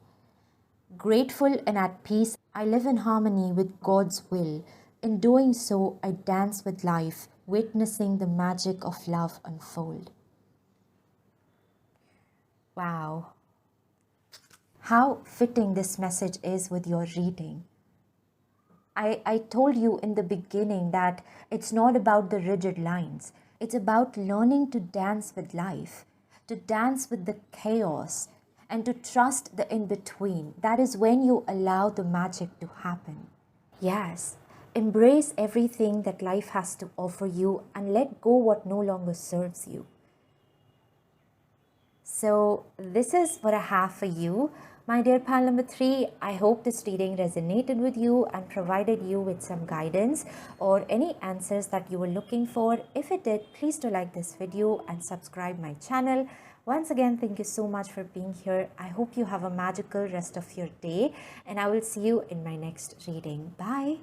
Grateful and at peace, I live in harmony with God's will. In doing so, I dance with life, witnessing the magic of love unfold. Wow. How fitting this message is with your reading. I told you in the beginning that it's not about the rigid lines. It's about learning to dance with life, to dance with the chaos, and to trust the in-between. That is when you allow the magic to happen. Yes, embrace everything that life has to offer you and let go what no longer serves you. So this is what I have for you. My dear pal number 3, I hope this reading resonated with you and provided you with some guidance or any answers that you were looking for. If it did, please do like this video and subscribe my channel. Once again, thank you so much for being here. I hope you have a magical rest of your day, and I will see you in my next reading. Bye.